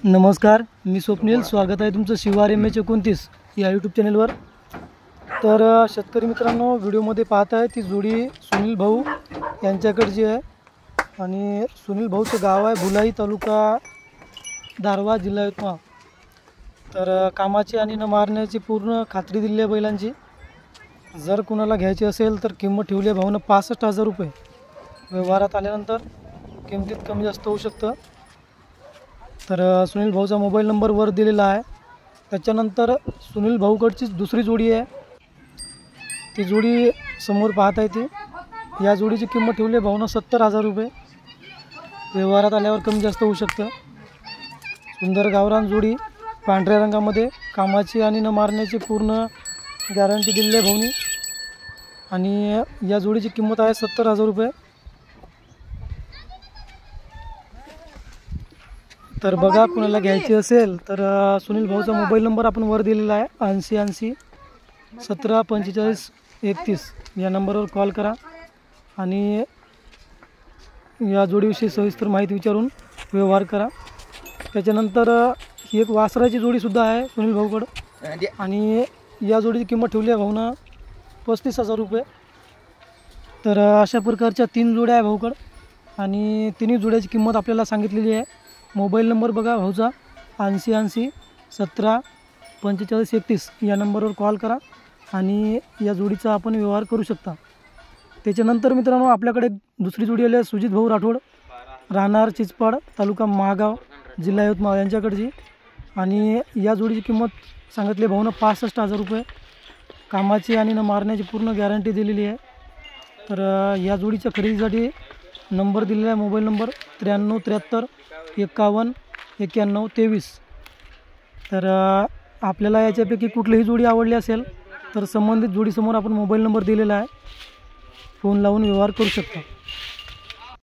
नमस्कार, मी स्वप्नील. स्वागत आहे तुमचं शिवार MH29 या यूट्यूब चॅनलवर. तर शेतकरी मित्रांनो, व्हिडिओमध्ये पाहत आहे ती जोडी सुनील भाऊ यांच्याकडची आहे आणि सुनील भाऊचं गाव आहे भुलाई, तालुका दारवा, जिल्हा यवतमाळ. तर कामाची आणि न मारण्याची पूर्ण खात्री दिली आहे बैलांची. जर कुणाला घ्यायची असेल तर किंमत ठेवली आहे भाऊनं 65,000 रुपये. व्यवहारात आल्यानंतर किमतीत कमी जास्त होऊ शकतं. तर सुनील भाऊचा मोबाईल नंबर वर दिलेला आहे. त्याच्यानंतर सुनील भाऊकडचीच दुसरी जोडी आहे, ती जोडी समोर पाहत आहे ती. या जोडीची किंमत ठेवली आहे भाऊनं 70,000 रुपये. व्यवहारात आल्यावर कमी जास्त होऊ शकतं. सुंदर गावरान जोडी, पांढऱ्या रंगामध्ये, कामाची आणि न मारण्याची पूर्ण गॅरंटी दिलेली आहे भाऊनी. आणि या जोडीची किंमत आहे 70,000 रुपये. तर बघा, कुणाला घ्यायची असेल तर सुनील भाऊचा मोबाईल नंबर आपण वर दिलेला आहे, 80 17 45 31. या नंबरवर कॉल करा आणि या जोडीविषयी सविस्तर माहिती विचारून व्यवहार करा. त्याच्यानंतर ही एक वासराची जोडीसुद्धा आहे सुनील भाऊकडं आणि या जोडीची किंमत ठेवली आहे भाऊनं 35,000 रुपये. तर अशा प्रकारच्या 3 जोड्या आहे भाऊकडं आणि तिन्ही जोड्याची किंमत आपल्याला सांगितलेली आहे. मोबाईल नंबर बघा भाऊचा, 80 17 45 31. या नंबरवर कॉल करा आणि या जोडीचा आपण व्यवहार करू शकता. त्याच्यानंतर मित्रांनो, आपल्याकडे दुसरी जोडी आली आहे सुजित भाऊ राठोड, राहणार चिचपाड, तालुका महागाव, जिल्हा यवतमाळ यांच्याकडची. आणि या जोडीची किंमत सांगितली भाऊनं 65,000 रुपये. कामाची आणि न मारण्याची पूर्ण गॅरंटी दिलेली आहे. तर या जोडीच्या खरेदीसाठी नंबर दिलेला आहे, मोबाईल नंबर 93 73 51 91 23. तर आपल्याला याच्यापैकी कुठलीही जोडी आवडली असेल तर संबंधित जोडीसमोर आपण मोबाईल नंबर दिलेला आहे, फोन लावून व्यवहार करू शकता.